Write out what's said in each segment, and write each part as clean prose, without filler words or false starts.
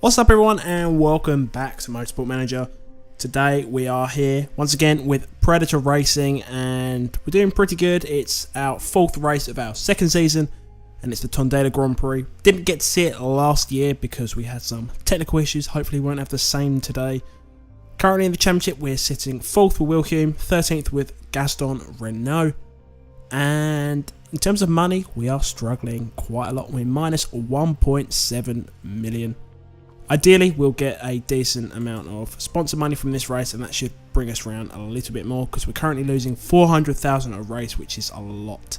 What's up everyone and welcome back to Motorsport Manager. Today we are here once again with Predator Racing and we're doing pretty good. It's our fourth race of our second season and it's the Tondela Grand Prix. Didn't get to see it last year because we had some technical issues. Hopefully we won't have the same today. Currently in the championship we're sitting 4th with Wilhelm, 13th with Gaston Renault, and in terms of money we are struggling quite a lot. We're minus 1.7 million. Ideally, we'll get a decent amount of sponsor money from this race, and that should bring us around a little bit more because we're currently losing 400,000 a race, which is a lot.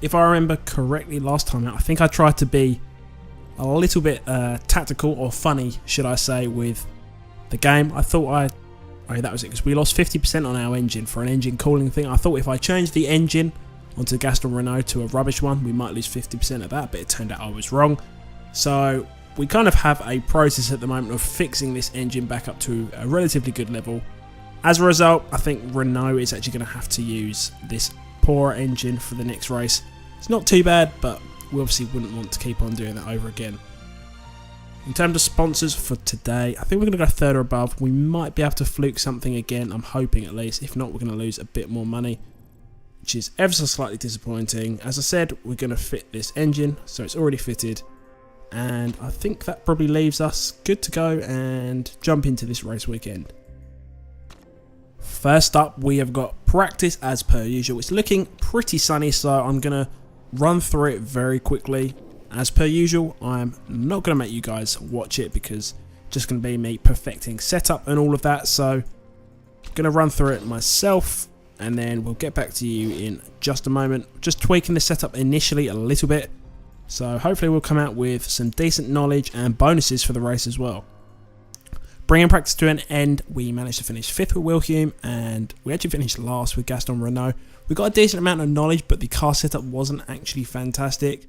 If I remember correctly, last time out, I think I tried to be a little bit tactical or funny, should I say, with the game. I thought that was it because we lost 50% on our engine for an engine cooling thing. I thought if I changed the engine onto Gaston Renault to a rubbish one, we might lose 50% of that, but it turned out I was wrong. So we kind of have a process at the moment of fixing this engine back up to a relatively good level. As a result, I think Renault is actually going to have to use this poorer engine for the next race. It's not too bad, but we obviously wouldn't want to keep on doing that over again. In terms of sponsors for today, I think we're going to go third or above. We might be able to fluke something again, I'm hoping at least. If not, we're going to lose a bit more money, which is ever so slightly disappointing. As I said, we're going to fit this engine, so it's already fitted. And I think that probably leaves us good to go and jump into this race weekend. First up, we have got practice as per usual. It's looking pretty sunny, so I'm going to run through it very quickly. As per usual, I'm not going to make you guys watch it because it's just going to be me perfecting setup and all of that. So I'm going to run through it myself and then we'll get back to you in just a moment. Just tweaking the setup initially a little bit. So hopefully we'll come out with some decent knowledge and bonuses for the race as well. Bringing practice to an end, we managed to finish 5th with Wilhelm and we actually finished last with Gaston Renault. We got a decent amount of knowledge, but the car setup wasn't actually fantastic.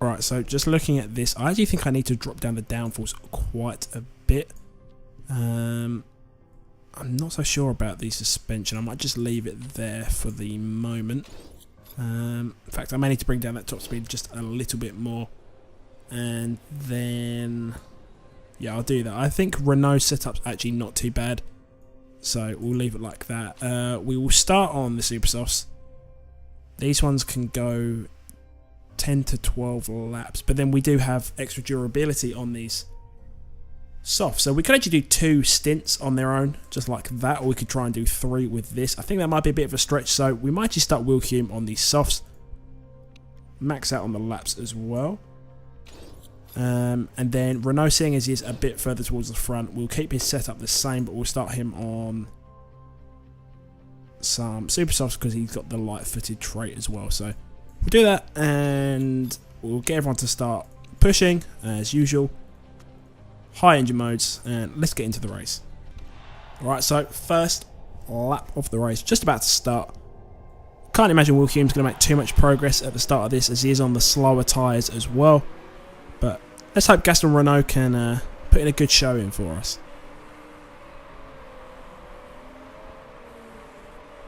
Alright, so just looking at this, I actually think I need to drop down the downforce quite a bit. I'm not so sure about the suspension. I might just leave it there for the moment. In fact, I may need to bring down that top speed just a little bit more, and then yeah, I'll do that. I think Renault setup's actually not too bad, so we'll leave it like that. We will start on the super softs. These ones can go 10 to 12 laps, but then we do have extra durability on these softs, so we could actually do 2 stints on their own just like that, or we could try and do 3 with this. I think that might be a bit of a stretch, so we might just start Wilhelm on these softs, max out on the laps as well, and then Renault, seeing as he is a bit further towards the front, we'll keep his setup the same, but we'll start him on some super softs because he's got the light footed trait as well. So we'll do that and we'll get everyone to start pushing as usual. High engine modes, and let's get into the race. Alright, so first lap of the race, just about to start. Can't imagine Wilhelm's going to make too much progress at the start of this as he is on the slower tyres as well. But let's hope Gaston Renault can put in a good showing for us.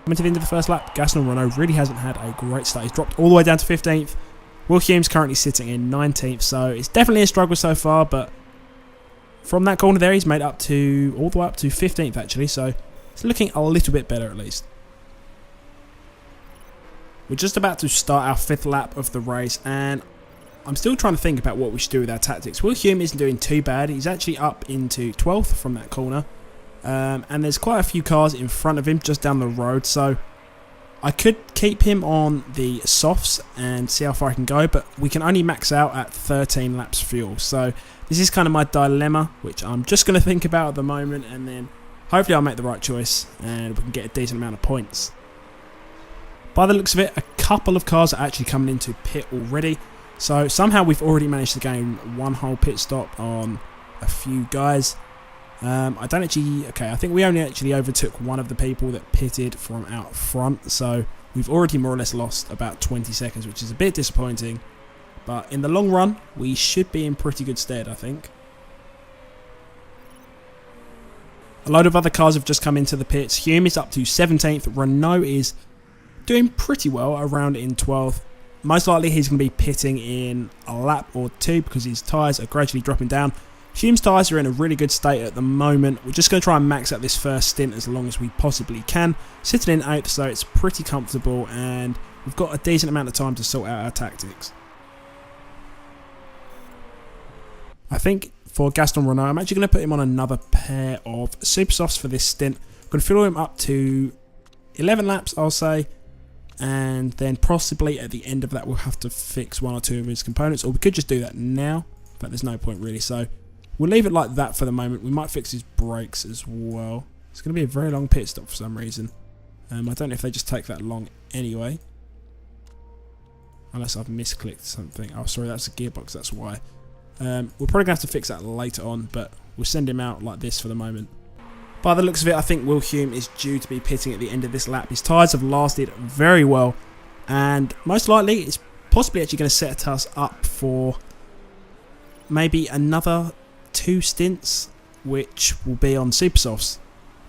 Coming to the end of the first lap, Gaston Renault really hasn't had a great start. He's dropped all the way down to 15th. Wilhelm's currently sitting in 19th, so it's definitely a struggle so far, but from that corner there, he's made up to all the way up to 15th actually, so it's looking a little bit better at least. We're just about to start our 5th lap of the race, and I'm still trying to think about what we should do with our tactics. Wilhelm isn't doing too bad. He's actually up into 12th from that corner, and there's quite a few cars in front of him just down the road, so I could keep him on the softs and see how far I can go, but we can only max out at 13 laps fuel. So this is kind of my dilemma, which I'm just going to think about at the moment, and then hopefully I'll make the right choice and we can get a decent amount of points. By the looks of it, a couple of cars are actually coming into pit already. So somehow we've already managed to gain 1 whole pit stop on a few guys. I think we only actually overtook one of the people that pitted from out front, so we've already more or less lost about 20 seconds, which is a bit disappointing, but in the long run we should be in pretty good stead, I think. A load of other cars have just come into the pits. Hume is up to 17th, Renault is doing pretty well around in 12th. Most likely he's going to be pitting in a lap or 2 because his tyres are gradually dropping down. Hume's tyres are in a really good state at the moment. We're just going to try and max out this first stint as long as we possibly can. Sitting in 8th, so it's pretty comfortable, and we've got a decent amount of time to sort out our tactics. I think for Gaston Renault, I'm actually going to put him on another pair of super softs for this stint. I'm going to fill him up to 11 laps, I'll say, and then possibly at the end of that we'll have to fix 1 or 2 of his components, or we could just do that now, but there's no point really, so we'll leave it like that for the moment. We might fix his brakes as well. It's going to be a very long pit stop for some reason. I don't know if they just take that long anyway, unless I've misclicked something. Oh sorry, that's a gearbox, that's why. We're probably going to have to fix that later on, but we'll send him out like this for the moment. By the looks of it, I think Will Hume is due to be pitting at the end of this lap. His tyres have lasted very well, and most likely it's possibly actually going to set us up for maybe another 2 stints, which will be on super softs,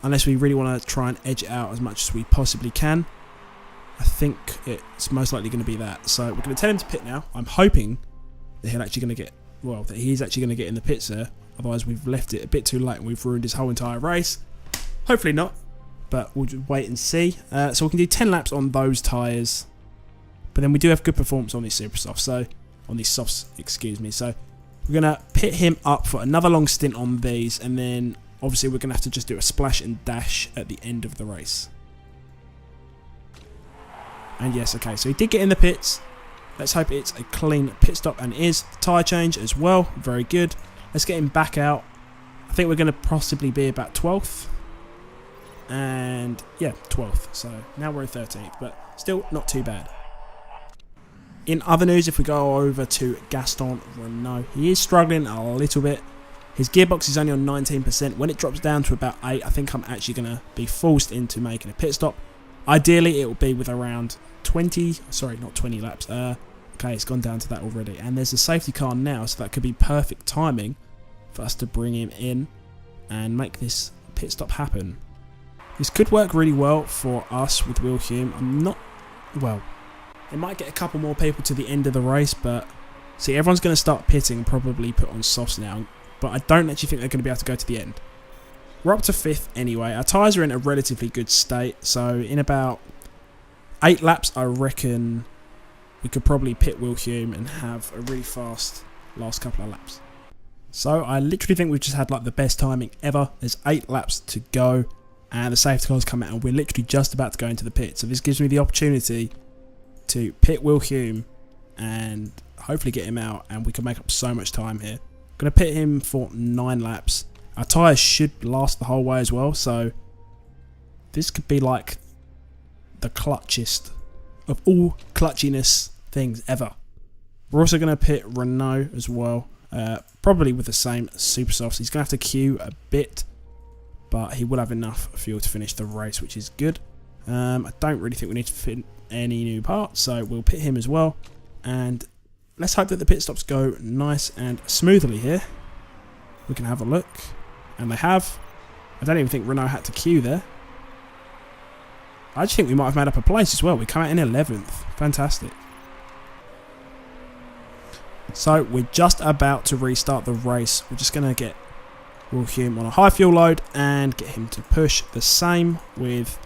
unless we really want to try and edge it out as much as we possibly can. I think it's most likely going to be that. So we're going to tell him to pit now. I'm hoping that he's actually going to get in the pits there. Otherwise we've left it a bit too late and we've ruined his whole entire race. Hopefully not, but we'll just wait and see. So we can do 10 laps on those tyres, but then we do have good performance on these super softs, so on these softs, excuse me. So we're going to pit him up for another long stint on these, and then obviously we're going to have to just do a splash and dash at the end of the race. And yes, okay, so he did get in the pits. Let's hope it's a clean pit stop, and it is. Tyre change as well, very good. Let's get him back out. I think we're going to possibly be about 12th. And yeah, 12th. So now we're in 13th, but still not too bad. In other news, if we go over to Gaston Renault, he is struggling a little bit. His gearbox is only on 19%. When it drops down to about 8, I think I'm actually going to be forced into making a pit stop. Ideally, it will be with around 20, sorry, not 20 laps. Okay, it's gone down to that already. And there's a safety car now, so that could be perfect timing for us to bring him in and make this pit stop happen. This could work really well for us with Will Hume. I'm not, well, it might get a couple more people to the end of the race, but see, everyone's going to start pitting and probably put on softs now, but I don't actually think they're going to be able to go to the end. We're up to 5th anyway. Our tyres are in a relatively good state, so in about 8 laps, I reckon we could probably pit Will Hume and have a really fast last couple of laps. So I literally think we've just had like the best timing ever. There's 8 laps to go, and the safety car's come out, and we're literally just about to go into the pit. So this gives me the opportunity to pit Will Hume and hopefully get him out, and we can make up so much time here. I'm going to pit him for 9 laps. Our tyres should last the whole way as well, so this could be like the clutchiest of all clutchiness things ever. We're also going to pit Renault as well, probably with the same super softs. He's going to have to queue a bit, but he will have enough fuel to finish the race, which is good. I don't really think we need to fit any new parts, so we'll pit him as well. And let's hope that the pit stops go nice and smoothly here. We can have a look, and they have. I don't even think Renault had to queue there. I just think we might have made up a place as well. We come out in 11th. Fantastic. So we're just about to restart the race. We're just going to get Will Hume on a high fuel load and get him to push. The same with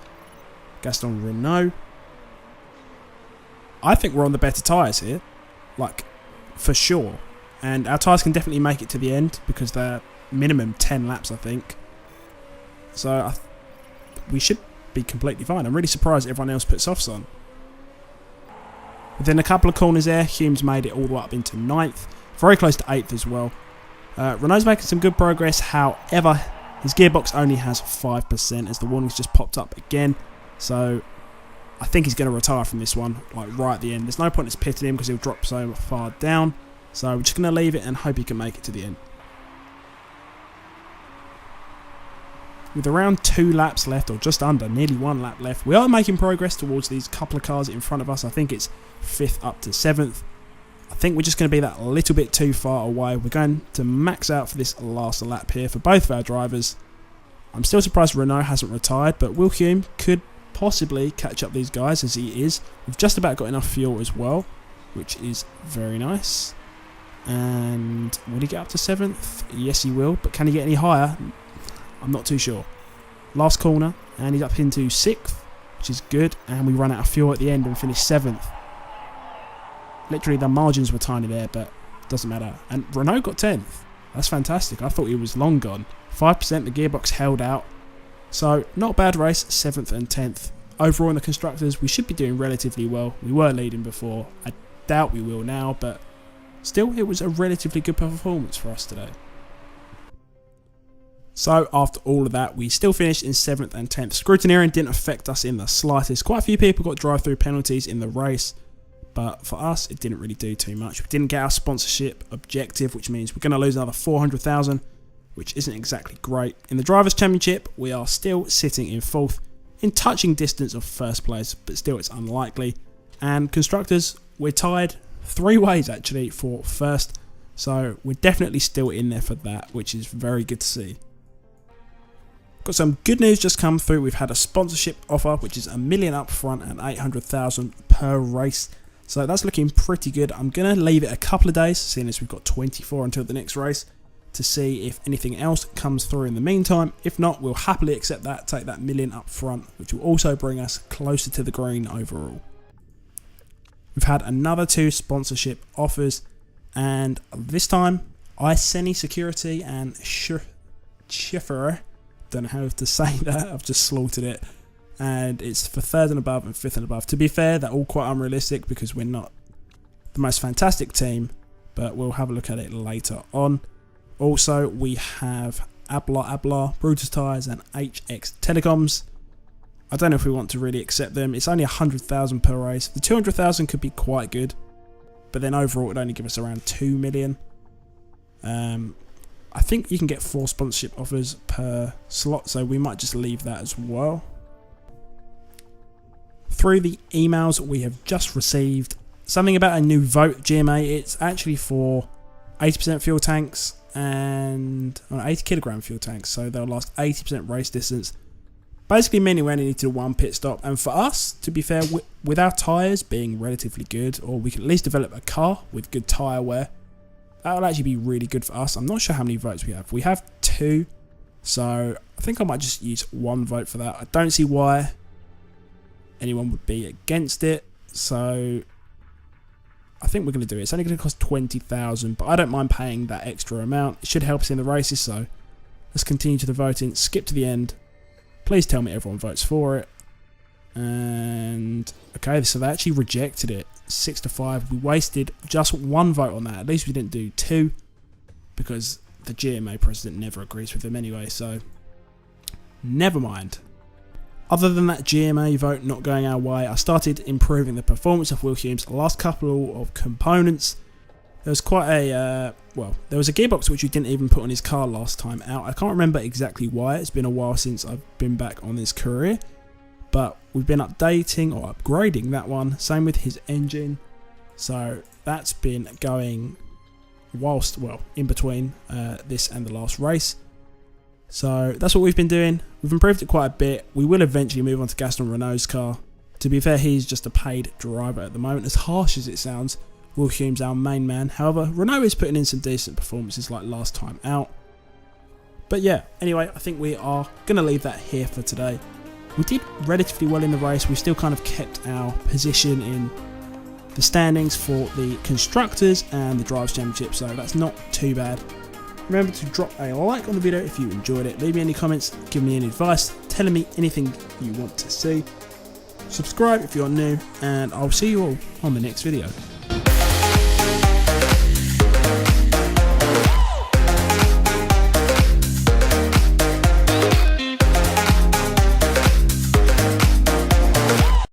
Gaston Renault. I think we're on the better tyres here, like for sure. And our tyres can definitely make it to the end because they're minimum 10 laps, I think. So we should be completely fine. I'm really surprised everyone else put softs on. Within a couple of corners there, Hume's made it all the way up into 9th. Very close to 8th as well. Renault's making some good progress. However, his gearbox only has 5% as the warning's just popped up again. So I think he's going to retire from this one, like right at the end. There's no point in pitting him because he'll drop so far down. So we're just going to leave it and hope he can make it to the end. With around 2 laps left, or just under, nearly 1 lap left, we are making progress towards these couple of cars in front of us. I think it's 5th up to 7th. I think we're just going to be that little bit too far away. We're going to max out for this last lap here for both of our drivers. I'm still surprised Renault hasn't retired, but Will Hume could possibly catch up these guys as he is. We've just about got enough fuel as well, which is very nice. And will he get up to 7th? Yes, he will. But can he get any higher? I'm not too sure. Last corner, and he's up into 6th, which is good. And we run out of fuel at the end and finish 7th. Literally, the margins were tiny there, but doesn't matter. And Renault got 10th. That's fantastic. I thought he was long gone. 5%, the gearbox held out. So, not a bad race, 7th and 10th. Overall in the Constructors, we should be doing relatively well. We were leading before. I doubt we will now, but still, it was a relatively good performance for us today. So, after all of that, we still finished in 7th and 10th. Scrutineering didn't affect us in the slightest. Quite a few people got drive-through penalties in the race, but for us, it didn't really do too much. We didn't get our sponsorship objective, which means we're going to lose another 400,000, which isn't exactly great. In the Drivers' Championship, we are still sitting in 4th, in touching distance of 1st place, but still it's unlikely. And Constructors, we're tied 3 ways actually for 1st, so we're definitely still in there for that, which is very good to see. Got some good news just come through. We've had a sponsorship offer, which is $1 million up front and 800,000 per race. So that's looking pretty good. I'm going to leave it a couple of days, seeing as we've got 24 until the next race, to see if anything else comes through in the meantime. If not, we'll happily accept that, take that $1 million up front, which will also bring us closer to the green overall. We've had another 2 sponsorship offers, and this time, Iceni Security and Schiffer. Don't know how to say that, I've just slaughtered it. And it's for 3rd and above and 5th and above. To be fair, they're all quite unrealistic because we're not the most fantastic team, but we'll have a look at it later on. Also, we have Abla, Brutus Tyres and HX Telecoms. I don't know if we want to really accept them. It's only 100,000 per race. The 200,000 could be quite good, but then overall it would only give us around 2 million. I think you can get 4 sponsorship offers per slot, so we might just leave that as well. Through the emails we have just received something about a new vote GMA. It's actually for 80% fuel tanks and 80 kilogram fuel tanks, so they'll last 80% race distance. Basically meaning we only need to do 1 pit stop, and for us, to be fair, with our tyres being relatively good, or we can at least develop a car with good tyre wear, that will actually be really good for us. I'm not sure how many votes we have. We have 2, so I think I might just use 1 vote for that. I don't see why anyone would be against it, so I think we're going to do it. It's only going to cost 20,000, but I don't mind paying that extra amount. It should help us in the races, so let's continue to the voting. Skip to the end. Please tell me everyone votes for it. And okay, so they actually rejected it 6-5. We wasted just 1 vote on that. At least we didn't do 2, because the GMA president never agrees with them anyway, so never mind. Other than that GMA vote not going our way, I started improving the performance of Wilhelm's last couple of components. There was quite a, there was a gearbox which we didn't even put on his car last time out. I can't remember exactly why. It's been a while since I've been back on this career. But we've been updating or upgrading that one. Same with his engine. So that's been going whilst, in between this and the last race. So that's what we've been doing. We've improved it quite a bit. We will eventually move on to Gaston Renault's car. To be fair, he's just a paid driver at the moment. As harsh as it sounds, Wilhelm's our main man. However, Renault is putting in some decent performances like last time out. But yeah, anyway, I think we are going to leave that here for today. We did relatively well in the race. We still kind of kept our position in the standings for the Constructors and the Drivers' Championship, so that's not too bad. Remember to drop a like on the video if you enjoyed it. Leave me any comments, give me any advice, telling me anything you want to see. Subscribe if you're new, and I'll see you all on the next video.